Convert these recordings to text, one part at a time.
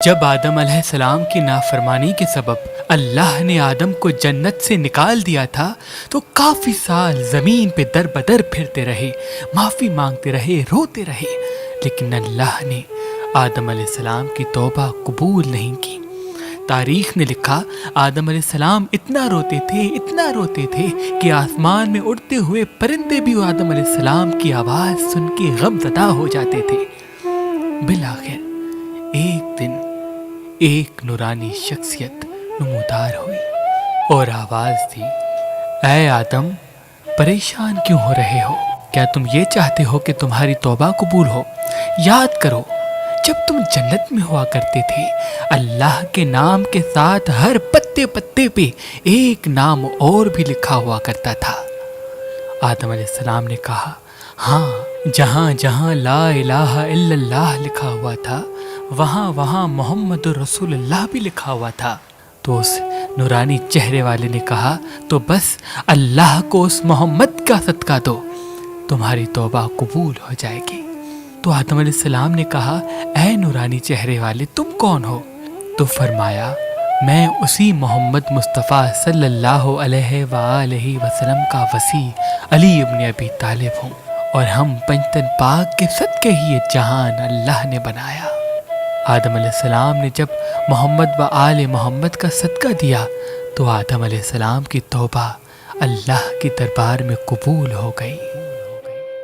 جب آدم علیہ السلام کی نافرمانی کے سبب اللہ نے آدم کو جنت سے نکال دیا تھا تو کافی سال زمین پہ در بدر پھرتے رہے، معافی مانگتے رہے، روتے رہے، لیکن اللہ نے آدم علیہ السلام کی توبہ قبول نہیں کی۔ تاریخ نے لکھا آدم علیہ السلام اتنا روتے تھے کہ آسمان میں اڑتے ہوئے پرندے بھی آدم علیہ السلام کی آواز سن کے غم زدہ ہو جاتے تھے۔ بالآخر ایک دن ایک نورانی شخصیت نمودار ہوئی اور آواز دی، اے آدم، پریشان کیوں ہو رہے ہو؟ کیا تم یہ چاہتے ہو کہ تمہاری توبہ قبول ہو؟ یاد کرو، جب تم جنت میں ہوا کرتے تھے، اللہ کے نام کے ساتھ ہر پتے پتے پہ ایک نام اور بھی لکھا ہوا کرتا تھا۔ آدم علیہ السلام نے کہا، ہاں، جہاں جہاں لا الہ الا اللہ لکھا ہوا تھا، وہاں وہاں محمد رسول اللہ بھی لکھا ہوا تھا۔ تو اس نورانی چہرے والے نے کہا، تو بس اللہ کو اس محمد کا صدقہ دو، تمہاری توبہ قبول ہو جائے گی۔ تو آدم علیہ السلام نے کہا، اے نورانی چہرے والے، تم کون ہو؟ تو فرمایا، میں اسی محمد مصطفیٰ صلی اللہ علیہ وآلہ وسلم کا وصی علی ابن ابی طالب ہوں، اور ہم پنجتن پاک کے صدقے ہی یہ جہان اللہ نے بنایا۔ آدم علیہ السلام نے جب محمد و آل محمد کا صدقہ دیا تو آدم علیہ السلام کی توبہ اللہ کی دربار میں قبول ہو گئی۔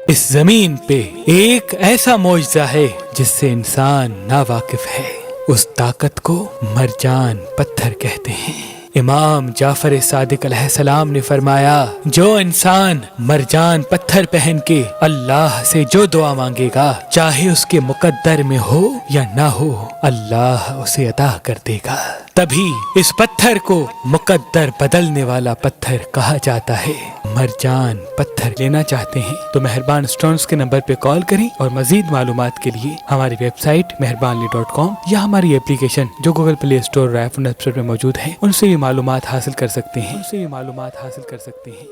اس زمین پہ ایک ایسا معجزہ ہے جس سے انسان ناواقف ہے، اس طاقت کو مرجان پتھر کہتے ہیں۔ امام جعفر صادق علیہ السلام نے فرمایا، جو انسان مرجان پتھر پہن کے اللہ سے جو دعا مانگے گا، چاہے اس کے مقدر میں ہو یا نہ ہو، اللہ اسے عطا کر دے گا۔ تبھی اس پتھر کو مقدر بدلنے والا پتھر کہا جاتا ہے۔ مرجان پتھر لینا چاہتے ہیں تو مہربان سٹونز کے نمبر پہ کال کریں، اور مزید معلومات کے لیے ہماری ویب سائٹ مہربانلی.com یا ہماری اپلیکیشن جو گوگل پلے اسٹور اور آئی فون ایپ اسٹور میں موجود ہے، ان سے بھی معلومات حاصل کر سکتے ہیں۔